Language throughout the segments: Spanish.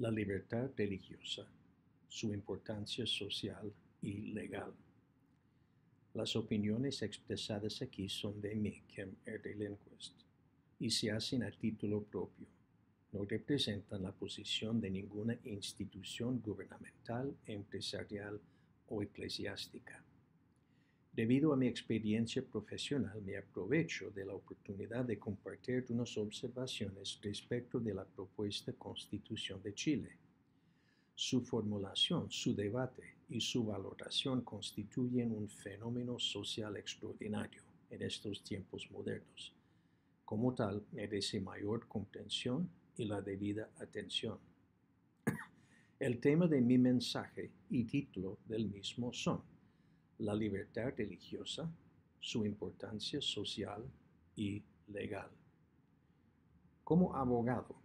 La libertad religiosa, su importancia social y legal. Las opiniones expresadas aquí son de mí, Kim R. Lindquist, y se hacen a título propio. No representan la posición de ninguna institución gubernamental, empresarial o eclesiástica. Debido a mi experiencia profesional, me aprovecho de la oportunidad de compartir unas observaciones respecto de la propuesta Constitución de Chile. Su formulación, su debate y su valoración constituyen un fenómeno social extraordinario en estos tiempos modernos. Como tal, merece mayor comprensión y la debida atención. El tema de mi mensaje y título del mismo son la libertad religiosa, su importancia social y legal. Como abogado,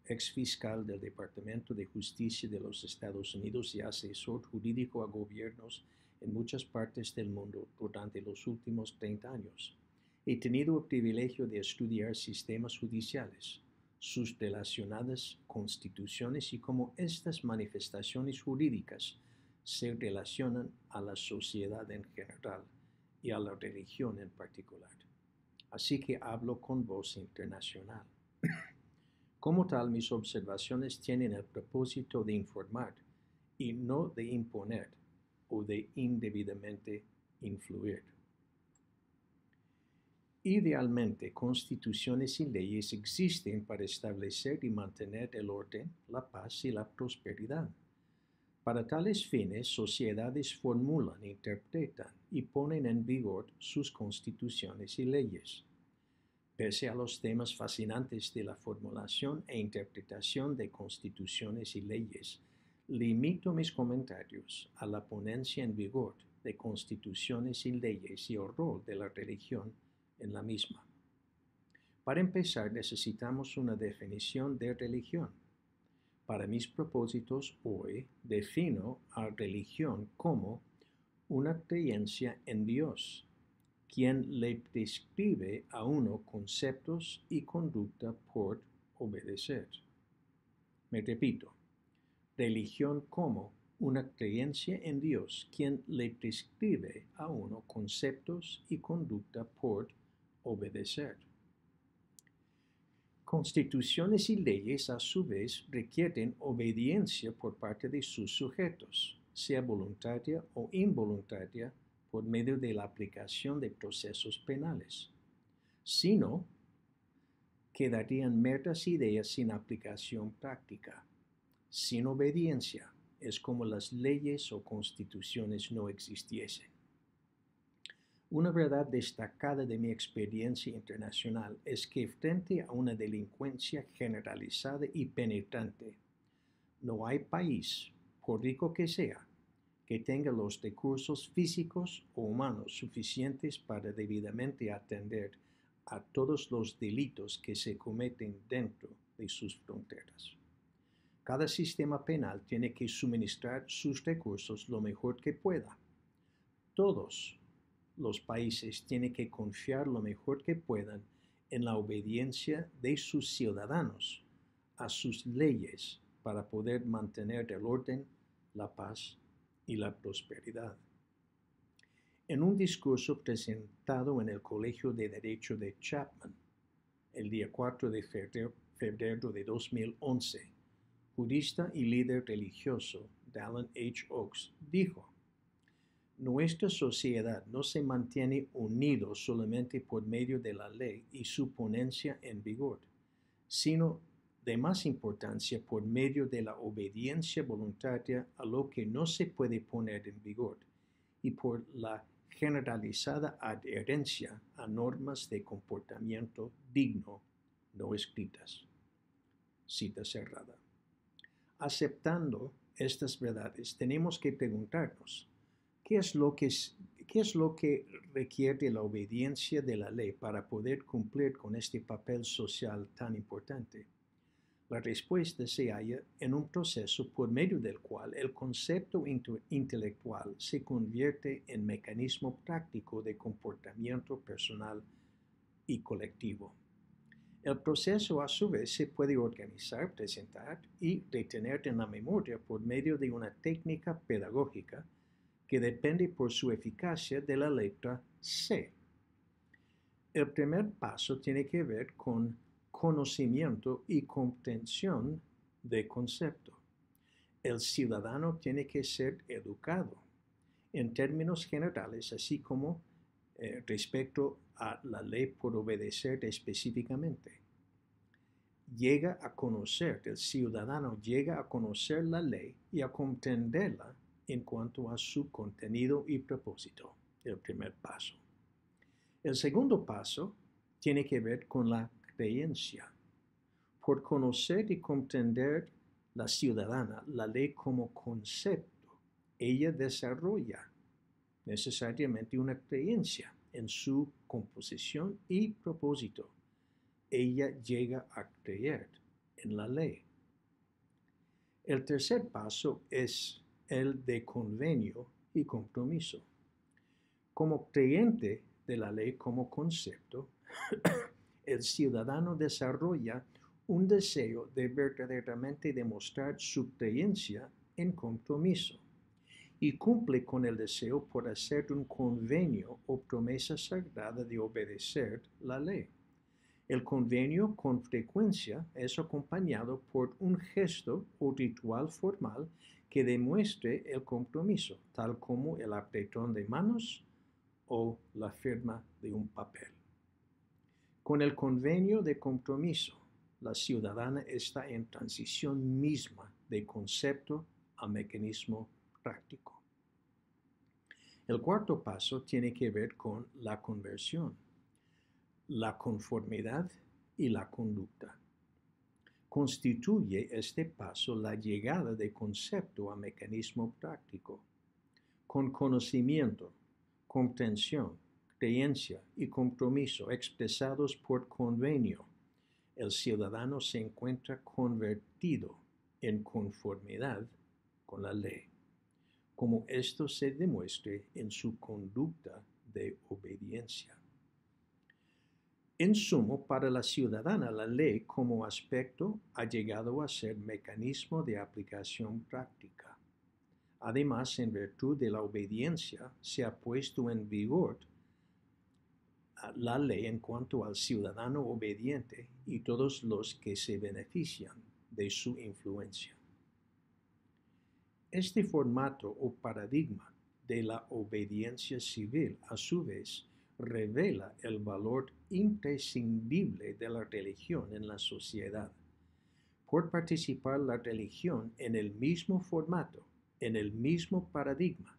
ex fiscal del Departamento de Justicia de los Estados Unidos y asesor jurídico a gobiernos en muchas partes del mundo durante los últimos 30 años, he tenido el privilegio de estudiar sistemas judiciales, sus relacionadas constituciones y cómo estas manifestaciones jurídicas se relacionan a la sociedad en general y a la religión en particular. Así que hablo con voz internacional. Como tal, mis observaciones tienen el propósito de informar y no de imponer o de indebidamente influir. Idealmente, constituciones y leyes existen para establecer y mantener el orden, la paz y la prosperidad. Para tales fines, sociedades formulan, interpretan y ponen en vigor sus constituciones y leyes. Pese a los temas fascinantes de la formulación e interpretación de constituciones y leyes, limito mis comentarios a la ponencia en vigor de constituciones y leyes y el rol de la religión en la misma. Para empezar, necesitamos una definición de religión. Para mis propósitos hoy, defino a religión como una creencia en Dios, quien le prescribe a uno conceptos y conducta por obedecer. Me repito, religión como una creencia en Dios, quien le prescribe a uno conceptos y conducta por obedecer. Constituciones y leyes, a su vez, requieren obediencia por parte de sus sujetos, sea voluntaria o involuntaria, por medio de la aplicación de procesos penales. Si no, quedarían meras ideas sin aplicación práctica. Sin obediencia, es como las leyes o constituciones no existiesen. Una verdad destacada de mi experiencia internacional es que frente a una delincuencia generalizada y penetrante, no hay país, por rico que sea, que tenga los recursos físicos o humanos suficientes para debidamente atender a todos los delitos que se cometen dentro de sus fronteras. Cada sistema penal tiene que suministrar sus recursos lo mejor que pueda. Todos los países tienen que confiar lo mejor que puedan en la obediencia de sus ciudadanos a sus leyes para poder mantener el orden, la paz y la prosperidad. En un discurso presentado en el Colegio de Derecho de Chapman, el día 4 de febrero de 2011, jurista y líder religioso Dallin H. Oaks dijo: nuestra sociedad no se mantiene unida solamente por medio de la ley y su ponencia en vigor, sino de más importancia por medio de la obediencia voluntaria a lo que no se puede poner en vigor y por la generalizada adherencia a normas de comportamiento digno no escritas. Cita cerrada. Aceptando estas verdades, tenemos que preguntarnos: ¿qué es lo que requiere la obediencia de la ley para poder cumplir con este papel social tan importante? La respuesta se halla en un proceso por medio del cual el concepto intelectual se convierte en mecanismo práctico de comportamiento personal y colectivo. El proceso a su vez se puede organizar, presentar y retener en la memoria por medio de una técnica pedagógica que depende por su eficacia de la letra C. El primer paso tiene que ver con conocimiento y comprensión de concepto. El ciudadano tiene que ser educado en términos generales, así como respecto a la ley por obedecer específicamente. El ciudadano llega a conocer la ley y a comprenderla en cuanto a su contenido y propósito, el primer paso. El segundo paso tiene que ver con la creencia. Por conocer y comprender la ciudadana, la ley como concepto, ella desarrolla necesariamente una creencia en su composición y propósito. Ella llega a creer en la ley. El tercer paso es el de convenio y compromiso. Como creyente de la ley como concepto, el ciudadano desarrolla un deseo de verdaderamente demostrar su creencia en compromiso y cumple con el deseo por hacer un convenio o promesa sagrada de obedecer la ley. El convenio con frecuencia es acompañado por un gesto o ritual formal que demuestre el compromiso, tal como el apretón de manos o la firma de un papel. Con el convenio de compromiso, la ciudadana está en transición misma de concepto a mecanismo práctico. El cuarto paso tiene que ver con la conversión, la conformidad y la conducta. Constituye este paso la llegada de concepto a mecanismo práctico. Con conocimiento, comprensión, creencia y compromiso expresados por convenio, el ciudadano se encuentra convertido en conformidad con la ley, como esto se demuestre en su conducta de obediencia. En sumo, para la ciudadana, la ley como aspecto ha llegado a ser mecanismo de aplicación práctica. Además, en virtud de la obediencia, se ha puesto en vigor la ley en cuanto al ciudadano obediente y todos los que se benefician de su influencia. Este formato o paradigma de la obediencia civil, a su vez, revela el valor imprescindible de la religión en la sociedad. Por participar la religión en el mismo formato, en el mismo paradigma,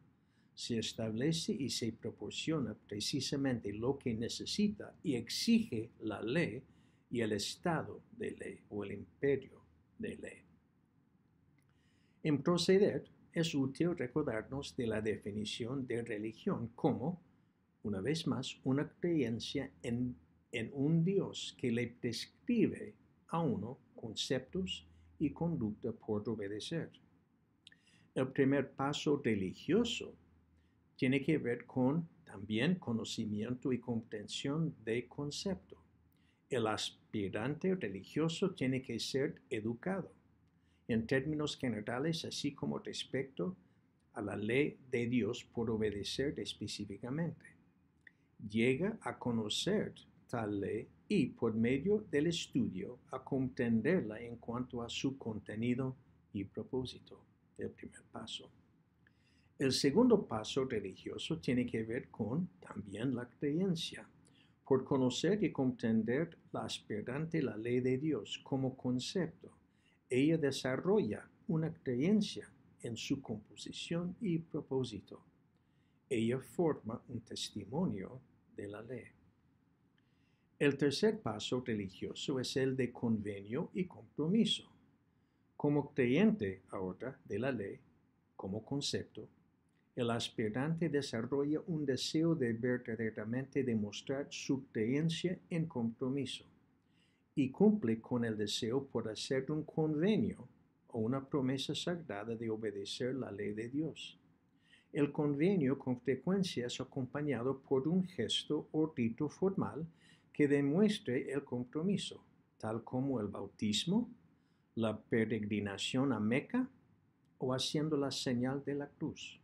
se establece y se proporciona precisamente lo que necesita y exige la ley y el estado de ley o el imperio de ley. En proceder, es útil recordarnos de la definición de religión como, una vez más, una creencia en un Dios que le prescribe a uno conceptos y conducta por obedecer. El primer paso religioso tiene que ver con también conocimiento y comprensión de concepto. El aspirante religioso tiene que ser educado en términos generales, así como respecto a la ley de Dios por obedecer específicamente. Llega a conocer tal ley y, por medio del estudio, a comprenderla en cuanto a su contenido y propósito. El primer paso. El segundo paso religioso tiene que ver con también la creencia. Por conocer y comprender la aspirante la ley de Dios como concepto, ella desarrolla una creencia en su composición y propósito. Ella forma un testimonio de la ley. El tercer paso religioso es el de convenio y compromiso. Como creyente ahora de la ley, como concepto, el aspirante desarrolla un deseo de verdaderamente demostrar su creencia en compromiso y cumple con el deseo por hacer un convenio o una promesa sagrada de obedecer la ley de Dios. El convenio con frecuencia es acompañado por un gesto o rito formal que demuestre el compromiso, tal como el bautismo, la peregrinación a Meca o haciendo la señal de la cruz.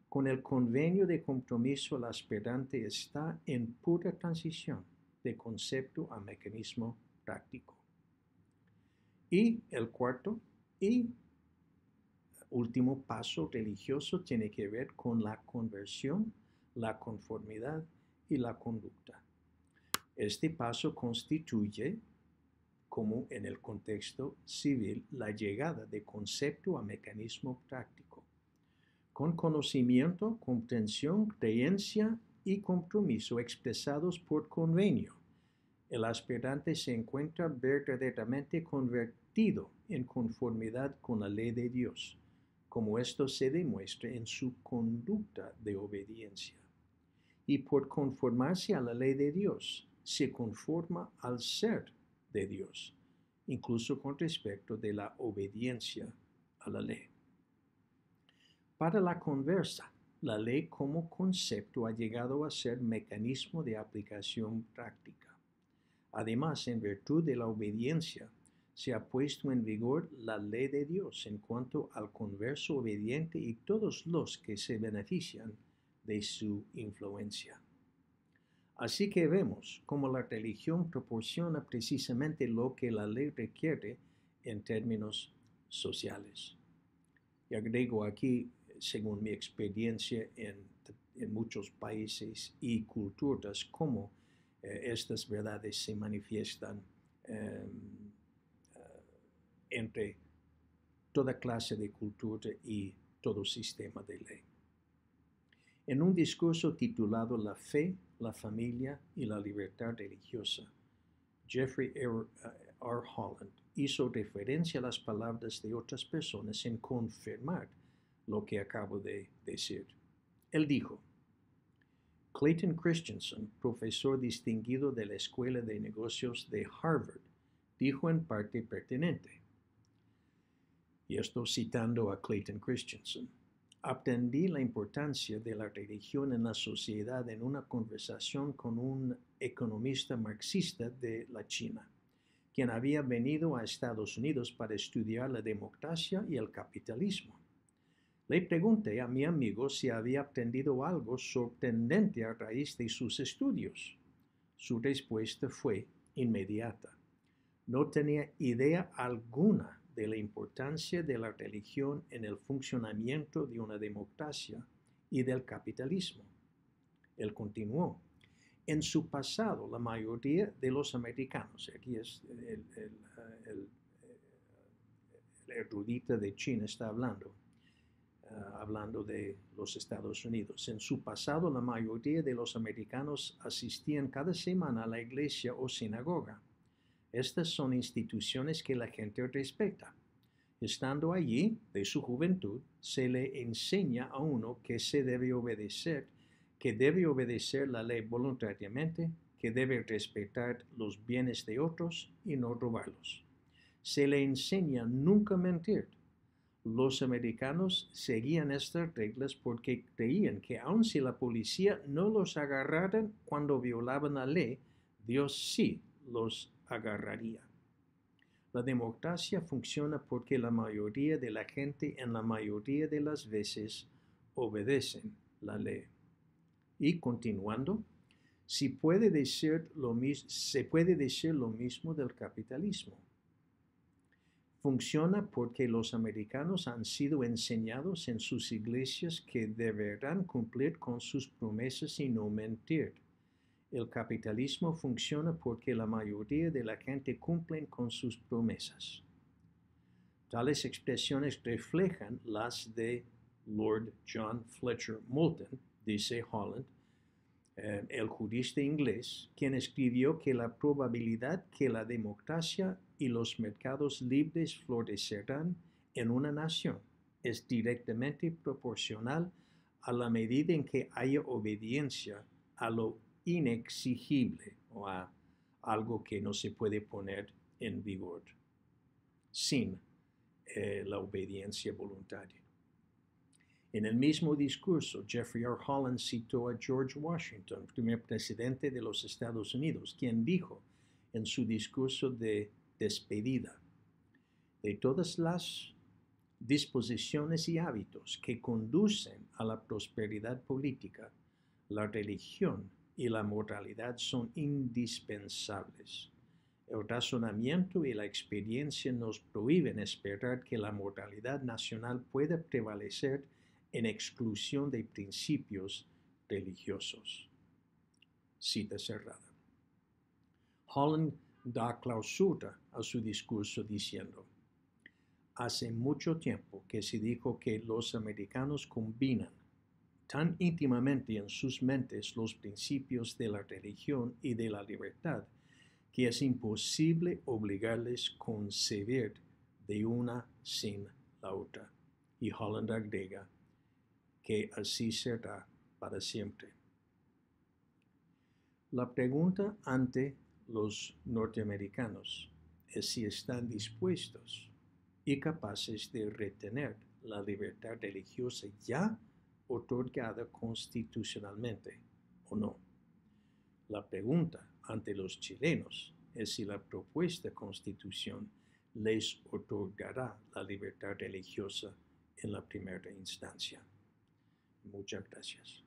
Con el convenio de compromiso, el aspirante está en pura transición de concepto a mecanismo práctico. Y el cuarto y último paso religioso tiene que ver con la conversión, la conformidad y la conducta. Este paso constituye, como en el contexto civil, la llegada de concepto a mecanismo práctico. Con conocimiento, comprensión, creencia y compromiso expresados por convenio, el aspirante se encuentra verdaderamente convertido en conformidad con la ley de Dios, como esto se demuestra en su conducta de obediencia. Y por conformarse a la ley de Dios, se conforma al ser de Dios, incluso con respecto de la obediencia a la ley. Para la conversa, la ley como concepto ha llegado a ser mecanismo de aplicación práctica. Además, en virtud de la obediencia, se ha puesto en vigor la ley de Dios en cuanto al converso obediente y todos los que se benefician de su influencia. Así que vemos cómo la religión proporciona precisamente lo que la ley requiere en términos sociales. Y agrego aquí, según mi experiencia en muchos países y culturas, cómo estas verdades se manifiestan entre toda clase de cultura y todo sistema de ley. En un discurso titulado La fe, la familia y la libertad religiosa, Jeffrey R. Holland hizo referencia a las palabras de otras personas en confirmar lo que acabo de decir. Él dijo: Clayton Christensen, profesor distinguido de la Escuela de Negocios de Harvard, dijo en parte pertinente, y esto citando a Clayton Christensen: aprendí la importancia de la religión en la sociedad en una conversación con un economista marxista de la China, quien había venido a Estados Unidos para estudiar la democracia y el capitalismo. Le pregunté a mi amigo si había aprendido algo sorprendente a raíz de sus estudios. Su respuesta fue inmediata. No tenía idea alguna de la importancia de la religión en el funcionamiento de una democracia y del capitalismo. Él continuó: en su pasado, la mayoría de los americanos, aquí es el erudito de China está hablando de los Estados Unidos. En su pasado, la mayoría de los americanos asistían cada semana a la iglesia o sinagoga. Estas son instituciones que la gente respeta. Estando allí, de su juventud, se le enseña a uno que debe obedecer la ley voluntariamente, que debe respetar los bienes de otros y no robarlos. Se le enseña nunca mentir. Los americanos seguían estas reglas porque creían que aun si la policía no los agarrara cuando violaban la ley, Dios sí los agarraría. La democracia funciona porque la mayoría de la gente en la mayoría de las veces obedecen la ley. Y continuando, se puede decir lo mismo del capitalismo. Funciona porque los americanos han sido enseñados en sus iglesias que deberán cumplir con sus promesas y no mentir. El capitalismo funciona porque la mayoría de la gente cumple con sus promesas. Tales expresiones reflejan las de Lord John Fletcher Moulton, dice Holland, el jurista inglés, quien escribió que la probabilidad que la democracia y los mercados libres florecerán en una nación es directamente proporcional a la medida en que haya obediencia a lo inexigible o a algo que no se puede poner en vigor sin la obediencia voluntaria. En el mismo discurso, Jeffrey R. Holland citó a George Washington, primer presidente de los Estados Unidos, quien dijo: en su discurso de despedida. De todas las disposiciones y hábitos que conducen a la prosperidad política, la religión y la moralidad son indispensables. El razonamiento y la experiencia nos prohíben esperar que la moralidad nacional pueda prevalecer en exclusión de principios religiosos. Cita cerrada. Holland da clausura a su discurso diciendo: hace mucho tiempo que se dijo que los americanos combinan tan íntimamente en sus mentes los principios de la religión y de la libertad que es imposible obligarles a concebir de una sin la otra. Y Holland agrega que así será para siempre. La pregunta ante los norteamericanos es si están dispuestos y capaces de retener la libertad religiosa ya otorgada constitucionalmente o no. La pregunta ante los chilenos es si la propuesta constitución les otorgará la libertad religiosa en la primera instancia. Muchas gracias.